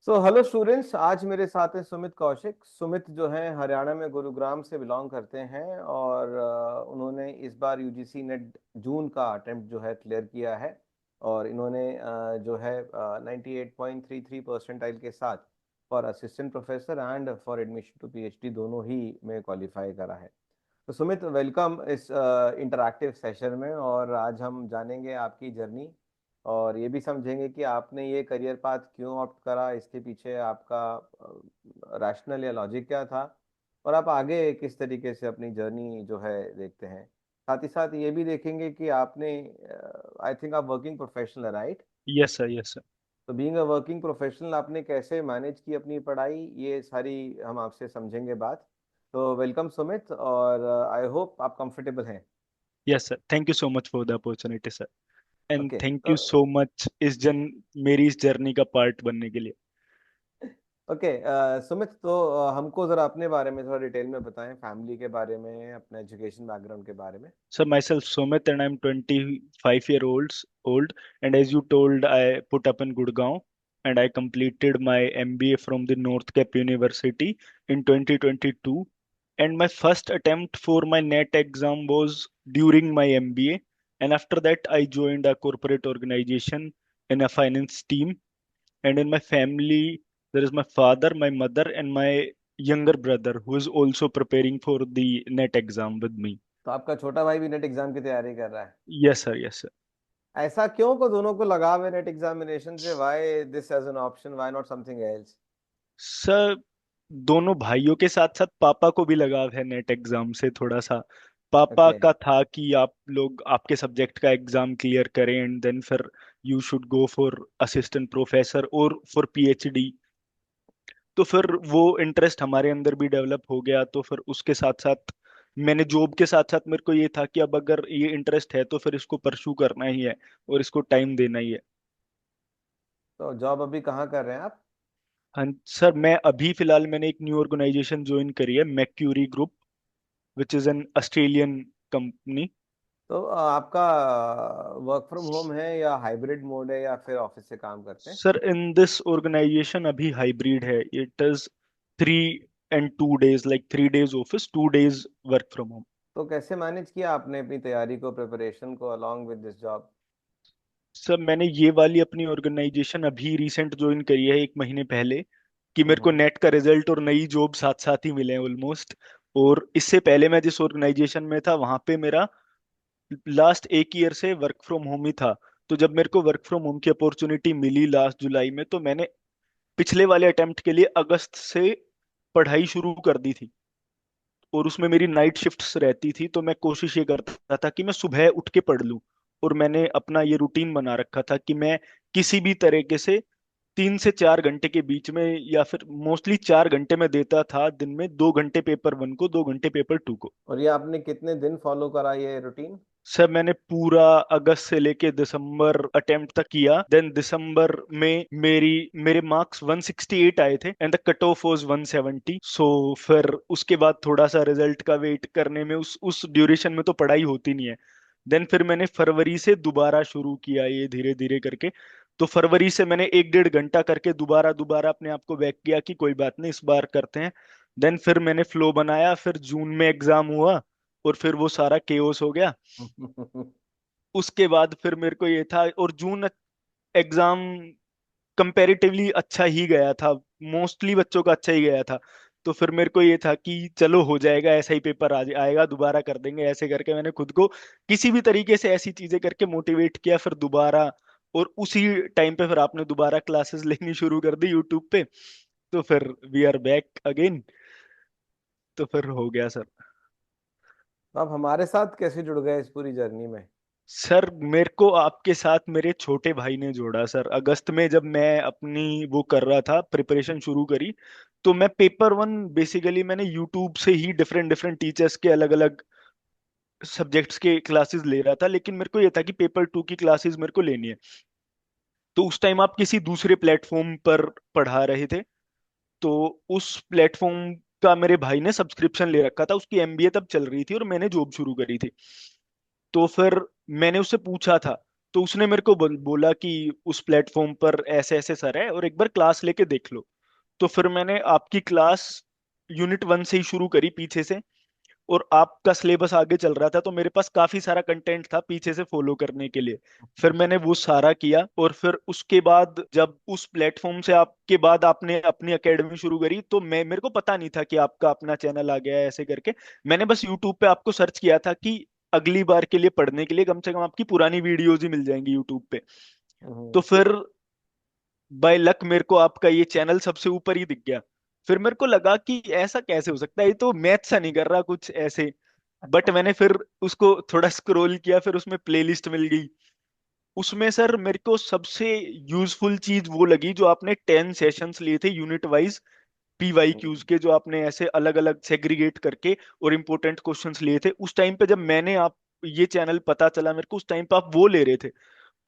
Hello students. आज मेरे साथ है सुमित कौशिक। सुमित जो है हरियाणा में गुरुग्राम से बिलोंग करते हैं और उन्होंने इस बार यूजीसी नेट जून का अटेम्प्ट जो है क्लियर किया है। और इन्होंने जो है 98.33 परसेंटाइल के साथ for assistant professor and for admission to PhD दोनों ही में क्वालिफाई करा है। तो सुमित, वेलकम इस इंटरैक्टिव सेशन में। और आज हम जानेंगे आपकी जर्नी और ये भी समझेंगे कि आपने ये करियर पाथ क्यों ऑप्ट करा, इसके पीछे आपका रैशनल या लॉजिक क्या था, और आप आगे किस तरीके से अपनी जर्नी जो है देखते हैं। साथ ही साथ ये भी देखेंगे कि आपने, आई थिंक आप working professional, right? Yes sir, yes sir. तो बीइंग अ वर्किंग प्रोफेशनल आपने कैसे मैनेज की अपनी पढ़ाई, ये सारी हम आपसे समझेंगे बात। तो वेलकम सुमित, और आई होप आप कंफर्टेबल हैं। Yes sir, thank you so much for the opportunity sir. And okay. Thank तो यू सो मच मेरी इस जर्नी का पार्ट बनने के लिए। ओके, सुमित, तो हमको जरा अपने बारे में थोड़ा डिटेल में बताएं, फैमिली के बारे में, अपने एजुकेशन बैकग्राउंड के बारे में। So myself Sumit and I'm 25 year old and as you told I put up in Gurgaon and I completed my MBA from the North Cap University in 2022 and my first attempt for my NET exam was during my MBA and after that I joined a corporate organization in a finance team and in my family there is my father, my mother and my younger brother who is also preparing for the NET exam with me. तो आपका छोटा भाई भी net exam की तैयारी कर रहा है? Yes sir, yes sir. ऐसा क्यों को दोनों को लगाव है नेट एग्जामिनेशन से? Why this as an option, why not something else? Sir दोनों भाइयों के साथ साथ पापा को भी लगाव है नेट एग्जाम से थोड़ा सा। पापा ओके। का था कि आप लोग आपके सब्जेक्ट का एग्जाम क्लियर करें एंड देन फिर you should go for assistant professor और फॉर पीएचडी। तो फिर वो इंटरेस्ट हमारे अंदर भी डेवलप हो गया तो फिर उसके साथ साथ मैंने जॉब के साथ साथ मेरे को ये था कि अब अगर ये इंटरेस्ट है तो फिर इसको परस्यू करना ही है और इसको टाइम देना ही है। तो जॉब अभी कहाँ कर रहे हैं आप? हाँ सर, मैं अभी फिलहाल मैंने एक न्यू ऑर्गेनाइजेशन ज्वाइन करी है, Macquarie group, which is an Australian company. तो आपका वर्क फ्रॉम होम है या हाइब्रिड मोड है या फिर ऑफिस से काम करते हैं? सर इन दिस ऑर्गेनाइजेशन अभी हाइब्रिड है, it is 3 and 2 days, like 3 days office 2 days work from home. तो कैसे मैनेज किया आपने अपनी तैयारी को, प्रिपरेशन को, along with this job? Sir मैंने ये वाली अपनी ऑर्गेनाइजेशन अभी रिसेंट ज्वाइन करी है 1 महीने पहले कि मेरे को हम्म। नेट का रिजल्ट और नई जॉब साथ साथ ही मिले हैं ऑलमोस्ट। और इससे पहले मैं जिस ऑर्गेनाइजेशन में था वहां पे मेरा लास्ट 1 ईयर से वर्क फ्रॉम होम ही था। तो जब मेरे को वर्क फ्रॉम होम की अपॉर्चुनिटी मिली लास्ट जुलाई में तो मैंने पिछले वाले अटेम्प्ट के लिए अगस्त से पढ़ाई शुरू कर दी थी। और उसमें मेरी नाइट शिफ्ट्स रहती थी तो मैं कोशिश ये करता था कि मैं सुबह उठ के पढ़ लूं। और मैंने अपना ये रूटीन बना रखा था कि मैं किसी भी तरीके से 3 से 4 घंटे के बीच में या फिर मोस्टली 4 घंटे में देता था दिन में, 2 घंटे पेपर वन को, 2 घंटे पेपर टू को। और ये आपने कितने दिन फॉलो करा ये रूटीन? सर मैंने पूरा अगस्त से लेके दिसंबर अटेम्प्ट तक किया, देन दिसंबर में मेरे मार्क्स 168 आए थे and the cut off was 170। सो फिर उसके बाद थोड़ा सा रिजल्ट का वेट करने में उस ड्यूरेशन में तो पढ़ाई होती नहीं है। देन फिर मैंने फरवरी से दोबारा शुरू किया ये धीरे धीरे करके। तो फरवरी से मैंने 1 1.5 घंटा करके दोबारा दोबारा अपने आप को बैक किया कि कोई बात नहीं इस बार करते हैं। देन फिर मैंने फ्लो बनाया, फिर जून में एग्जाम हुआ और फिर वो सारा केओस हो गया। उसके बाद फिर मेरे को ये था, और जून एग्जाम कंपैरेटिवली अच्छा ही गया था, मोस्टली बच्चों का अच्छा ही गया था। तो फिर मेरे को ये था कि चलो हो जाएगा, ऐसा ही पेपर आएगा, दोबारा कर देंगे, ऐसे करके मैंने खुद को किसी भी तरीके से ऐसी चीजें करके मोटिवेट किया फिर दोबारा। और उसी टाइम पे फिर आपने दोबारा क्लासेस लेनी शुरू कर दी यूट्यूब पे। तो फिर वी आर बैक अगेन। तो फिर हो गया सर। तो आप हमारे साथ कैसे जुड़ गए इस पूरी जर्नी में? सर मेरे को आपके साथ मेरे छोटे भाई ने जोड़ा सर। अगस्त में जब मैं अपनी वो कर रहा था, प्रिपरेशन शुरू करी, तो मैं पेपर वन बेसिकली मैंने यूट्यूब से ही डिफरेंट डिफरेंट टीचर्स के अलग अलग सब्जेक्ट्स के क्लासेस ले रहा था, लेकिन मेरे को ये था कि पेपर टू की क्लासेस मेरे को लेनी है। तो उस टाइम आप किसी दूसरे प्लेटफॉर्म पर पढ़ा रहे थे, तो उस प्लेटफॉर्म का मेरे भाई ने सब्सक्रिप्शन ले रखा था, उसकी एमबीए तब चल रही थी और मैंने जॉब शुरू करी थी। तो फिर मैंने उससे पूछा था तो उसने मेरे को बोला कि उस प्लेटफॉर्म पर ऐसे ऐसे सर है और एक बार क्लास लेके देख लो। तो फिर मैंने आपकी क्लास यूनिट 1 से ही शुरू करी पीछे से, और आपका सिलेबस आगे चल रहा था तो मेरे पास काफी सारा कंटेंट था पीछे से फॉलो करने के लिए। फिर मैंने वो सारा किया, और फिर उसके बाद जब उस प्लेटफॉर्म से आपके बाद आपने अपनी एकेडमी शुरू करी, तो मैं मेरे को पता नहीं था कि आपका अपना चैनल आ गया है ऐसे करके। मैंने बस यूट्यूब पे आपको सर्च किया था कि अगली बार के लिए पढ़ने के लिए कम से कम आपकी पुरानी वीडियोज ही मिल जाएंगी यूट्यूब पे। तो हम्म। फिर बाय लक मेरे को आपका ये चैनल सबसे ऊपर ही दिख गया। फिर मेरे को लगा कि ऐसा कैसे हो सकता है, ये तो मैथ सा नहीं कर रहा कुछ ऐसे। बट मैंने फिर उसको थोड़ा स्क्रॉल किया, फिर उसमें प्लेलिस्ट मिल गई। उसमें सर मेरे को सबसे यूजफुल चीज वो लगी जो आपने 10 सेशंस लिए थे यूनिट वाइज, पीवाई क्यूज के, जो आपने ऐसे अलग अलग सेग्रीगेट करके और इम्पोर्टेंट क्वेश्चंस लिए थे उस टाइम पे। जब मैंने आप ये चैनल पता चला मेरे को उस टाइम पे आप वो ले रहे थे,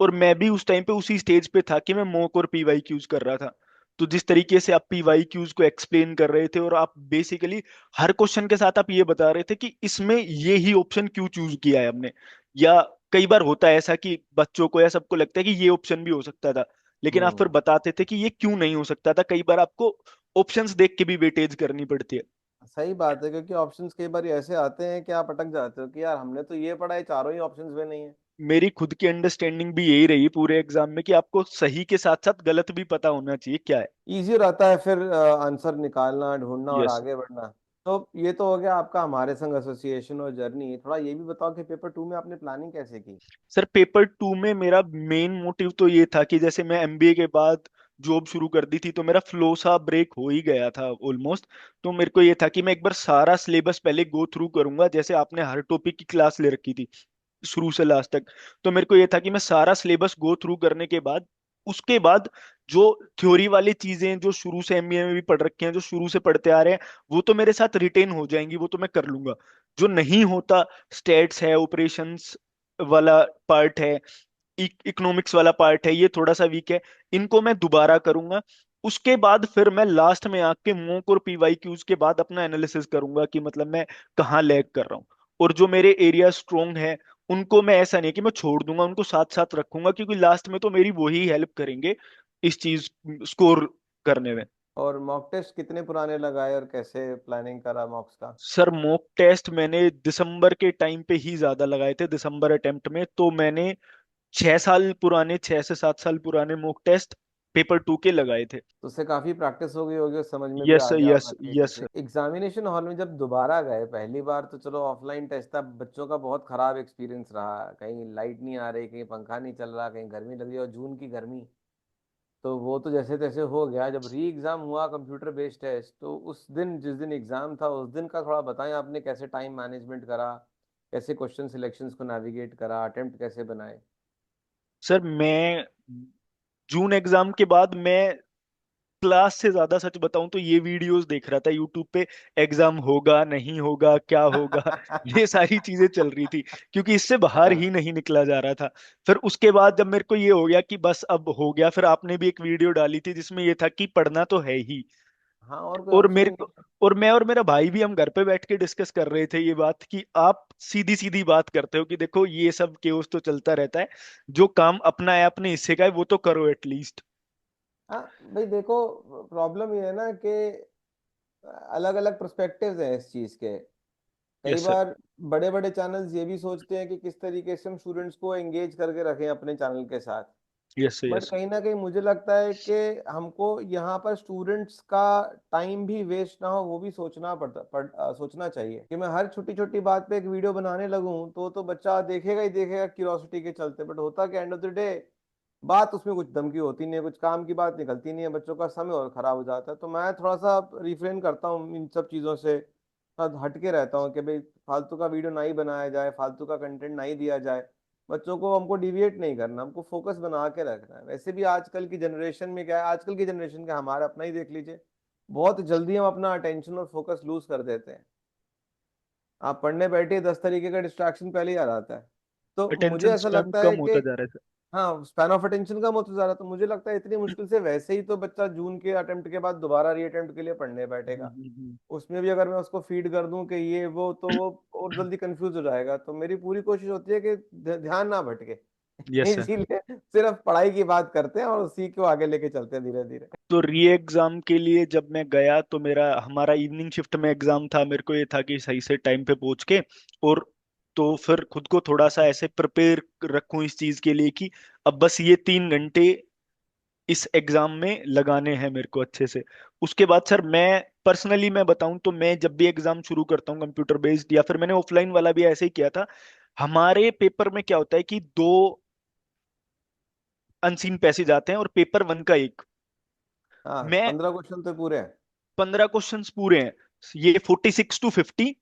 और मैं भी उस टाइम पे उसी स्टेज पे था कि मैं मॉक और पीवाई क्यूज कर रहा था। तो जिस तरीके से आप पीवाई क्यूज को एक्सप्लेन कर रहे थे, और आप बेसिकली हर क्वेश्चन के साथ आप ये बता रहे थे कि इसमें ये ही ऑप्शन क्यों चूज किया है हमने, या कई बार होता है ऐसा कि बच्चों को या सबको लगता है कि ये ऑप्शन भी हो सकता था, लेकिन आप फिर हम्म। बताते थे कि ये क्यों नहीं हो सकता था। कई बार आपको ऑप्शंस देख के भी वेटेज करनी पड़ती है। सही बात है, क्योंकि ऑप्शंस कई बार ऐसे आते हैं कि आप अटक जाते हो कि यार हमने तो ये पढ़ा है, चारों ही ऑप्शंस में नहीं है। मेरी खुद की अंडरस्टैंडिंग भी यही रही पूरे एग्जाम में कि आपको सही के साथ साथ गलत भी पता होना चाहिए क्या है। इजी रहता है फिर आंसर निकालना, ढूंढना और यस। आगे बढ़ना। तो ये तो हो गया आपका हमारे संग एसोसिएशन और जर्नी। थोड़ा ये भी बताओ कि पेपर 2 में आपने प्लानिंग कैसे की? सर पेपर 2 में मेरा मेन मोटिव तो ये था कि जैसे मैं एमबीए के बाद जॉब शुरू कर दी थी तो मेरा फ्लो सा ब्रेक हो ही गया था ऑलमोस्ट। तो मेरे को ये था कि मैं एक बार सारा सिलेबस पहले गो थ्रू करूंगा, जैसे आपने हर टॉपिक की क्लास ले रखी थी शुरू से लास्ट तक। तो मेरे को ये था कि मैं सारा सिलेबस गो थ्रू करने के बाद, उसके बाद जो थ्योरी वाली चीजें जो शुरू से एमबीए में भी पढ़ रखे हैं, जो शुरू से पढ़ते आ रहे हैं, वो तो मेरे साथ रिटेन हो जाएंगी, वो तो मैं कर लूंगा। जो नहीं होता, स्टेट्स है, ऑपरेशंस वाला पार्ट है, इकोनॉमिक्स वाला पार्ट है, ये थोड़ा सा वीक है, इनको मैं दोबारा करूंगा। उसके बाद फिर मैं लास्ट में आके मॉक और पीवाई क्यूज के बाद अपना एनालिसिस करूंगा कि मतलब मैं कहाँ लैग कर रहा हूँ। और जो मेरे एरिया स्ट्रोंग है उनको मैं ऐसा नहीं है कि मैं छोड़ दूंगा, उनको साथ साथ रखूंगा, क्योंकि लास्ट में तो मेरी वही हेल्प करेंगे इस चीज स्कोर करने में। और मॉक टेस्ट कितने पुराने लगाए और कैसे प्लानिंग करा मॉक्स का? सर मॉक टेस्ट मैंने दिसंबर के टाइम पे ही ज्यादा लगाए थे, दिसंबर अटेम्प्ट में तो मैंने 6 साल पुराने, 6 से 7 साल पुराने मॉक टेस्ट पेपर 2 के लगाए थे। तो उससे काफी प्रैक्टिस हो गई होगी और समझ में भी यस आ सर, गया यस होगा तरीके यस से। सर। एग्जामिनेशन हॉल में जब दोबारा गए पहली बार, तो चलो ऑफलाइन टेस्ट था, बच्चों का बहुत खराब एक्सपीरियंस रहा, कहीं लाइट नहीं आ रही, कहीं पंखा नहीं चल रहा, कहीं गर्मी लग रही, और जून की गर्मी। तो वो तो जैसे तैसे हो गया। जब री एग्जाम हुआ कंप्यूटर बेस्ड टेस्ट, तो उस दिन जिस दिन एग्जाम था उस दिन का थोड़ा बताएं आपने कैसे टाइम मैनेजमेंट करा, कैसे क्वेश्चन सिलेक्शंस को नेविगेट करा, अटेम्प्ट कैसे बनाए? सर मैं जून एग्जाम के बाद मैं क्लास से ज्यादा सच बताऊं तो ये वीडियोस देख रहा था यूट्यूब पे, एग्जाम होगा नहीं होगा क्या होगा, ये सारी चीजें चल रही थी, क्योंकि इससे बाहर हाँ। ही नहीं निकला जा रहा था। फिर उसके बाद जब मेरे को ये हो गया कि बस अब हो गया, फिर आपने भी एक वीडियो डाली थी जिसमें ये था कि पढ़ना तो है ही। हाँ, और कोई और ऑप्शन मेरे ही नहीं को, है। और मैं और मेरा भाई भी हम घर पे बैठ के डिस्कस कर रहे थे ये बात कि आप सीधी सीधी बात करते हो कि देखो ये सब केओस तो चलता रहता है, जो काम अपना है अपने हिस्से का है वो तो करो एटलीस्ट। हाँ भाई देखो, प्रॉब्लम ये है ना कि अलग अलग पर्सपेक्टिव्स हैं इस चीज के। कई यस सर। बार बड़े बड़े चैनल्स ये भी सोचते हैं कि किस तरीके से हम स्टूडेंट्स को एंगेज करके रखें अपने चैनल के साथ। Yes sir. But yes. कहीं ना कहीं मुझे लगता है कि हमको यहाँ पर स्टूडेंट्स का टाइम भी वेस्ट ना हो, वो भी सोचना चाहिए कि मैं हर छोटी छोटी बात पे एक वीडियो बनाने लगूं तो बच्चा देखेगा ही देखेगा क्यूरियोसिटी के चलते। बट होता कि एंड ऑफ द डे बात उसमें कुछ दम की होती नहीं है, कुछ काम की बात निकलती नहीं है, बच्चों का समय और खराब हो जाता है। तो मैं थोड़ा सा रिफ्रेन करता हूँ इन सब चीज़ों से, थोड़ा हट के रहता हूँ कि भाई फालतू का वीडियो ना ही बनाया जाए, फालतू का कंटेंट ना ही दिया जाए। बच्चों को हमको डिविएट नहीं करना, हमको फोकस बना के रखना है। वैसे भी आजकल की जनरेशन में क्या है, आजकल की जनरेशन का हमारा अपना ही देख लीजिए, बहुत जल्दी हम अपना अटेंशन और फोकस लूज कर देते हैं। आप पढ़ने बैठे 10 तरीके का डिस्ट्रैक्शन पहले ही आ जाता है। तो मुझे अटेंशन ऐसा स्पैन लगता है कम कि होता जा रहा है सर। हाँ, स्पैन ऑफ अटेंशन कम होता जा रहा। तो मुझे लगता है इतनी मुश्किल से वैसे ही तो बच्चा जून के अटेम्प्ट के बाद दोबारा री अटेम्प्ट के लिए पढ़ने बैठेगा। हम्म। उसमें भी अगर मैं उसको फीड कर दूं कि ये वो, तो वो और जल्दी कंफ्यूज हो जाएगा। तो मेरी पूरी कोशिश होती है कि ध्यान ना भटके यस सर। इसीलिए सिर्फ पढ़ाई की बात करते हैं और उसी को आगे लेके चलते हैं धीरे धीरे। तो री एग्जाम के लिए जब मैं गया तो मेरा हमारा इवनिंग शिफ्ट में एग्जाम था, मेरे को ये था कि सही से टाइम पे पहुंच के, और तो फिर खुद को थोड़ा सा ऐसे प्रिपेयर रखूं इस चीज के लिए कि अब बस ये 3 घंटे इस एग्जाम में लगाने हैं मेरे को अच्छे से। उसके बाद सर मैं पर्सनली मैं बताऊं तो मैं जब भी एग्जाम शुरू करता हूँ कंप्यूटर बेस्ड, या फिर मैंने ऑफलाइन वाला भी ऐसे ही किया था, हमारे पेपर में क्या होता है कि 2 अनसीन पैसेज आते हैं और पेपर 1 का एक। हाँ, मैं 15 क्वेश्चन तो पूरे हैं। 15 क्वेश्चंस पूरे हैं, ये 46 to 50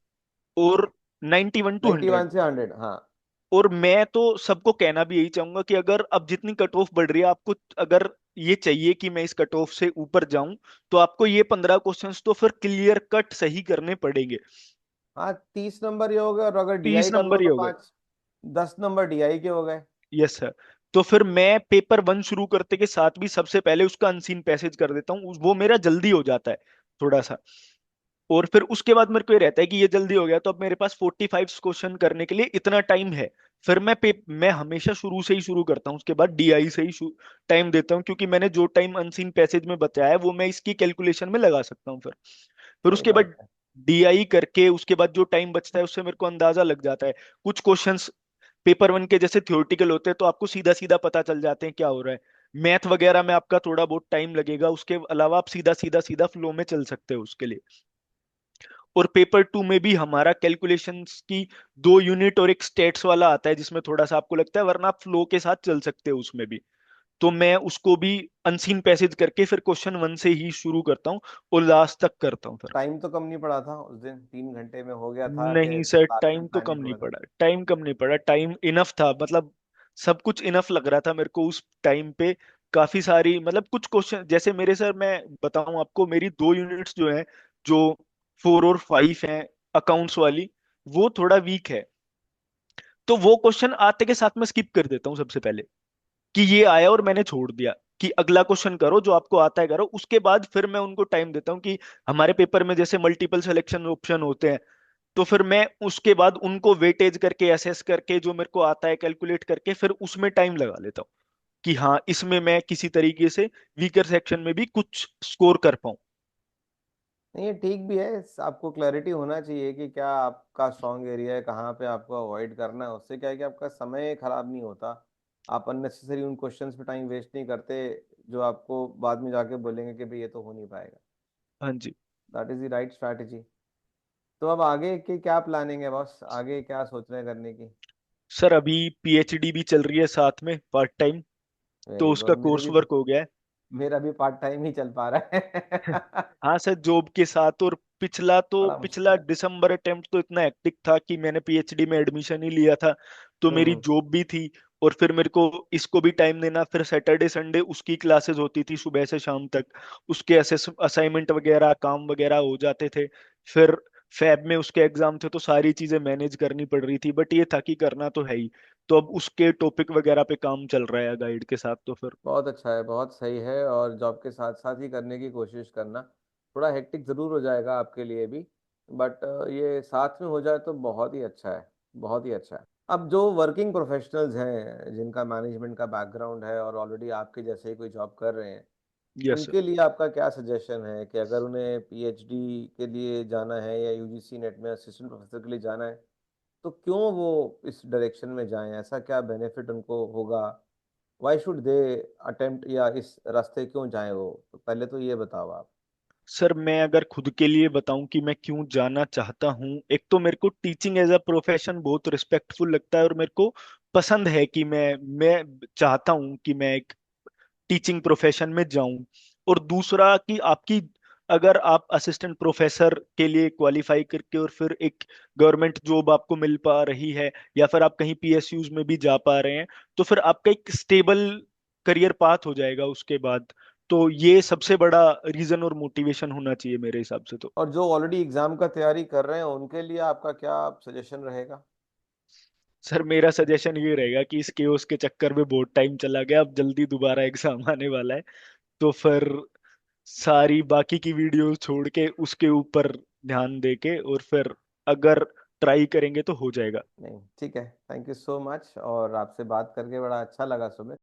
और 91 to 100। 91 से 100, हाँ। और मैं तो सबको कहना भी यही चाहूंगा कि अगर अब जितनी कट ऑफ बढ़ रही है आपको, अगर ये चाहिए कि मैं इस कट ऑफ से ऊपर जाऊं, तो आपको ये 15 क्वेश्चंस तो फिर क्लियर कट सही करने पड़ेंगे। हाँ, 30 नंबर ये हो गए, और अगर डीआई तीस कर लो नंबर ही तो हो गए। 5-10 नंबर डीआई के हो गए। Yes sir. तो फिर मैं पेपर 1 शुरू करते के साथ भी सबसे पहले उसका अनसीन पैसेज कर देता हूँ, वो मेरा जल्दी हो जाता है थोड़ा सा। और फिर उसके बाद मेरे को ये रहता है कि ये जल्दी हो गया तो अब मेरे पास 45 क्वेश्चन करने के लिए इतना टाइम है। फिर मैं हमेशा शुरू से ही शुरू करता हूँ, उसके बाद डीआई से ही टाइम देता हूँ, क्योंकि मैंने जो टाइम अनसीन पैसेज में बचाया है वो मैं इसकी कैलकुलेशन में लगा सकता हूँ फिर सही उसके बात बाद है। डीआई करके उसके बाद जो टाइम बचता है उससे मेरे को अंदाजा लग जाता है। कुछ क्वेश्चंस पेपर 1 के जैसे थ्योरेटिकल होते हैं तो आपको सीधा सीधा पता चल जाते हैं क्या हो रहा है। मैथ वगैरह में आपका थोड़ा बहुत टाइम लगेगा, उसके अलावा आप सीधा सीधा सीधा फ्लो में चल सकते हो उसके लिए। और पेपर 2 में भी हमारा कैलकुलेशंस की 2 यूनिट और एक स्टेट्स वाला आता है जिसमें थोड़ा सा आपको लगता है, वरना आप फ्लो के साथ चल सकते हो उसमें भी। तो मैं उसको भी अनसीन पैसेज करके फिर क्वेश्चन 1 से ही शुरू करता हूँ और लास्ट तक करता हूँ फिर। टाइम तो कम नहीं पड़ा था उस दिन, 3 घंटे में हो गया था कि नहीं सर, लास्ट में टाइम तो प्लानिंग कम नहीं थोड़ा सा। पड़ा, टाइम कम नहीं पड़ा, टाइम इनफ था, मतलब सब कुछ इनफ लग रहा था मेरे को उस टाइम पे। काफी सारी मतलब कुछ क्वेश्चन जैसे मेरे सर मैं बताऊं आपको, मेरी 2 यूनिट्स जो है, जो 4 और 5 हैं अकाउंट्स वाली, वो थोड़ा वीक है। तो वो क्वेश्चन आते के साथ में स्किप कर देता हूँ सबसे पहले, कि ये आया और मैंने छोड़ दिया, कि अगला क्वेश्चन करो जो आपको आता है करो। उसके बाद फिर मैं उनको टाइम देता हूँ कि हमारे पेपर में जैसे मल्टीपल सिलेक्शन ऑप्शन होते हैं, तो फिर मैं उसके बाद उनको वेटेज करके असेस करके जो मेरे को आता है कैलकुलेट करके फिर उसमें टाइम लगा लेता हूँ, कि हाँ इसमें मैं किसी तरीके से वीकर सेक्शन में भी कुछ स्कोर कर पाऊँ। नहीं, ये ठीक भी है। आपको क्लैरिटी होना चाहिए कि क्या आपका स्ट्रॉन्ग एरिया है, कहाँ पे आपको अवॉइड करना है। उससे क्या है कि आपका समय खराब नहीं होता। आप अननेसेसरी उन क्वेश्चंस पे टाइम वेस्ट नहीं करते जो आपको बाद में जाके बोलेंगे कि भाई ये तो हो नहीं पाएगा। हाँ जी। That is the right strategy. तो अब आगे की क्या प्लानिंग है बॉस, आगे क्या सोच रहे हैं करने की? सर अभी पीएचडी भी चल रही है साथ में पार्ट टाइम, तो वेरी उसका गुड। कोर्स वर्क हो गया है। मेरा भी पार्ट टाइम ही चल पा रहा है। हाँ सर, जॉब के साथ। और बड़ा पिछला मुश्किल है। दिसंबर अटेम्प्ट तो इतना हेक्टिक था कि मैंने पीएचडी में एडमिशन ही लिया था, तो मेरी हम्म। जॉब भी थी, और फिर मेरे को इसको भी टाइम देना, फिर सैटरडे संडे उसकी क्लासेस होती थी सुबह से शाम तक, उसके असाइनमेंट वगैरह काम वगैरह हो जाते थे। फिर फैब में उसके एग्जाम थे तो सारी चीजें मैनेज करनी पड़ रही थी, बट ये था कि करना तो है ही। तो अब उसके टॉपिक वगैरह पे काम चल रहा है गाइड के साथ, तो फिर। बहुत अच्छा है, बहुत सही है। और जॉब के साथ साथ ही करने की कोशिश करना। थोड़ा हेक्टिक ज़रूर हो जाएगा आपके लिए भी, बट ये साथ में हो जाए तो बहुत ही अच्छा है। बहुत ही अच्छा है। अब जो वर्किंग प्रोफेशनल्स हैं जिनका मैनेजमेंट का बैकग्राउंड है और ऑलरेडी आपके जैसे ही कोई जॉब कर रहे हैं, यस सर। उनके लिए आपका क्या सजेशन है कि अगर उन्हें पीएचडी के लिए जाना है या यूजीसी नेट में असिस्टेंट प्रोफेसर के लिए जाना है, तो क्यों वो इस डायरेक्शन में जाएं? ऐसा क्या बेनिफिट उनको होगा? वाई शुड दे अटेम्प्ट, या इस रास्ते क्यों जाएं वो? तो पहले तो ये बताओ आप। सर मैं अगर खुद के लिए बताऊं कि मैं क्यों जाना चाहता हूं, एक तो मेरे को टीचिंग एज अ प्रोफेशन बहुत रिस्पेक्टफुल लगता है और मेरे को पसंद है कि मैं चाहता हूं कि मैं एक टीचिंग प्रोफेशन में जाऊं। और दूसरा कि आपकी, अगर आप असिस्टेंट प्रोफेसर के लिए क्वालिफाई करके और फिर एक गवर्नमेंट जॉब आपको मिल पा रही है, या फिर आप कहीं पीएसयूज में भी जा पा रहे हैं, तो फिर आपका एक स्टेबल करियर पाथ हो जाएगा उसके बाद। तो ये सबसे बड़ा रीजन और मोटिवेशन होना चाहिए मेरे हिसाब से तो। और जो ऑलरेडी एग्जाम का तैयारी कर रहे हैं उनके लिए आपका क्या सजेशन रहेगा? सर मेरा सजेशन ये रहेगा कि इस केओस के चक्कर में बहुत टाइम चला गया, अब जल्दी दोबारा एग्जाम आने वाला है, तो फिर सारी बाकी की वीडियोस छोड़ के उसके ऊपर ध्यान दे के, और फिर अगर ट्राई करेंगे तो हो जाएगा। नहीं, ठीक है, थैंक यू सो मच, और आपसे बात करके बड़ा अच्छा लगा सुमित।